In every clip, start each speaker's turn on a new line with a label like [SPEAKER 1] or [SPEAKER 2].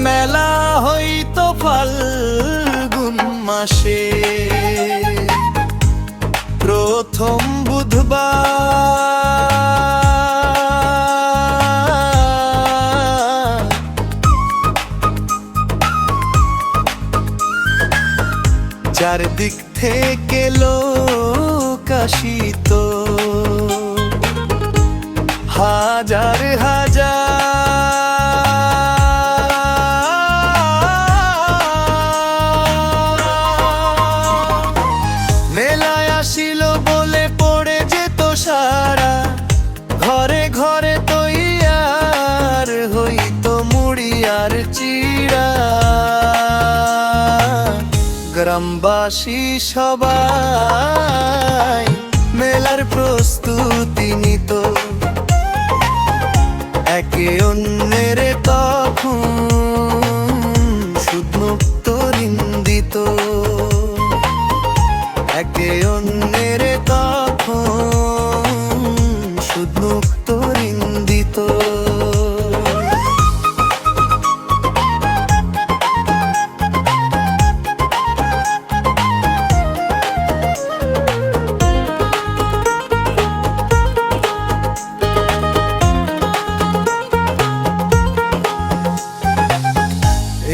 [SPEAKER 1] মেলা হইতো ফাল্গুন মাসে প্রথম বুধবার, চারদিক থেকে লোক আসিত হাজার হাজার। মেলায় আসিল বলে পড়ে যেত সারা, ঘরে ঘরে তৈয়ার হইতো মুড়ি আর চিড়া। গ্রামবাসী সবাই মেলার প্রস্তুতি নিত, একে অন্যের তখন সুদমুক্ত ঋণ দিত, একে অন্যের তখন সুদমুক্ত ঋণ দিত।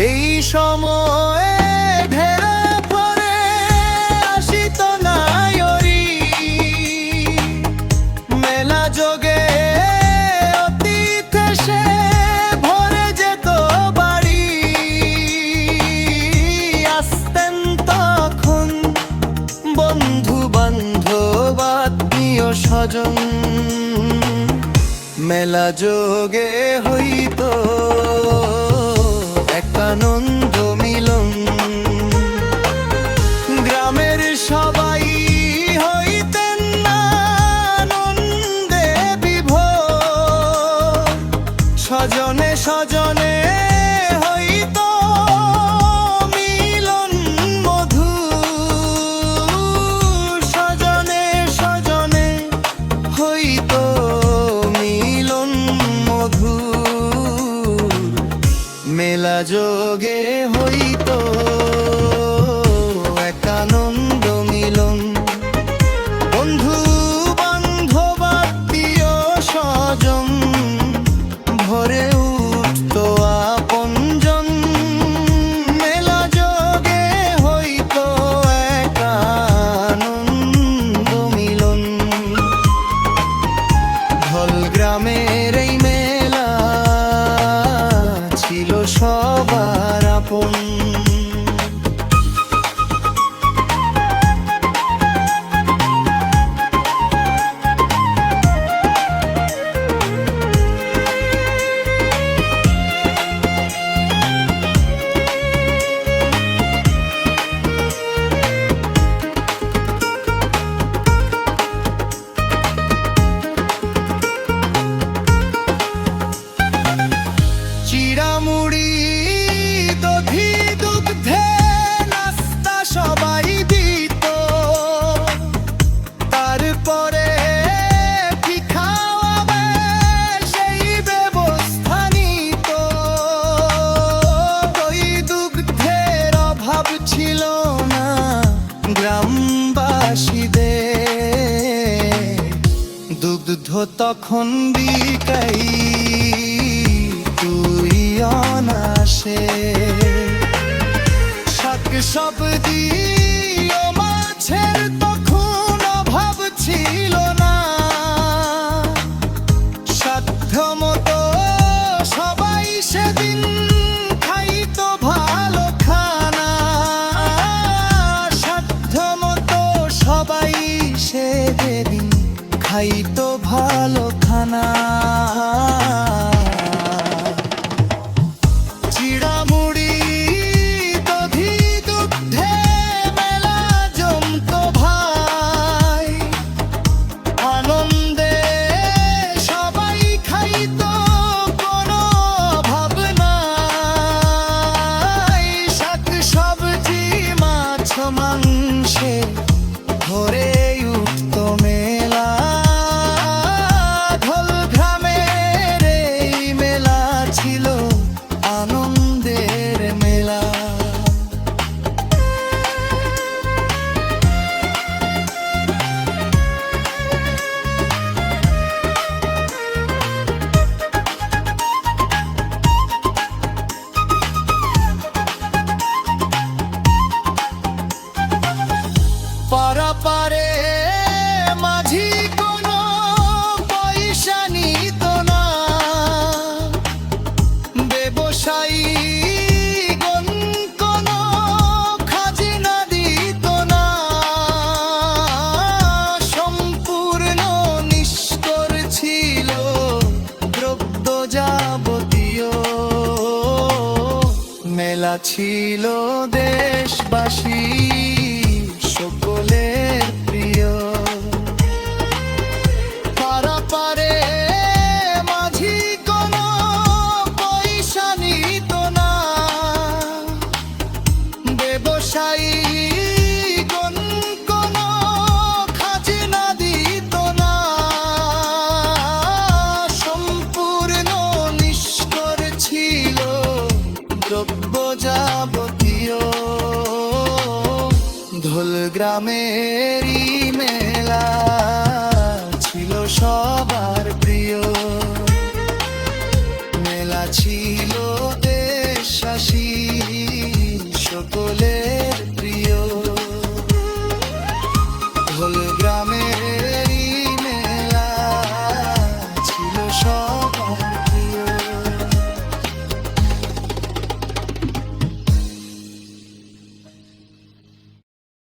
[SPEAKER 1] এই সময়ে ঢেরা পরে আসিত নায়রি, মেলা যোগে অতীত এসে ভরে যেত বাড়ি। আসতেন তখন বন্ধু বান্ধব আত্মীয় স্বজন, মেলা যোগে হইতো আনন্দ মিলন। গ্রামের সবাই হইতেন আনন্দে বিভোর, স্বজনে স্বজনে হইতো মিলন মধুর, স্বজনে স্বজনে হইতো মিলন মধুর। মেলা যোগে হইতো এক আনন্দ মিলন, বন্ধু বান্ধব আত্মীয় স্বজন ভরে উঠতো আপনজন। মেলা যোগে হইতো এক আনন্দ মিলন। ঢল গ্রামের এই মেলা ছিল সবার আপন। চিড়ামুড়ি দধি দুগ্ধে নাস্তা সবাই দিত, তারপরে কি খাওয়াবে সেই ব্যবস্থা নিত। দই দুগ্ধের অভাব ছিল না গ্রামবাসীদের, দুগ্ধ তখন বিকাই তুই অনাসে। শাক সবজি ও মাছের তখন অভাব ছিল না, সাধ্য মতো সবাই সেদিন খাইতো ভালো খানা। সাধ্য মতো সবাই সেদিন খাইতো ভালো খানা। চিড়ামুড়ি দধি দুগ্ধে মেলা গ্রামবাসী সকলের প্রিয়। পারাপারে মাঝি কোনো পয়সা নিত না, ব্যবসায়ী কোনো খাজনা দিত না, সম্পূর্ণ নিষ্কর ছিল দ্রব্য যাবতীয়। ধোল গ্রামেরই মেলা ছিল সবার প্রিয়, মেলা ছিল দেশবাসী সকলের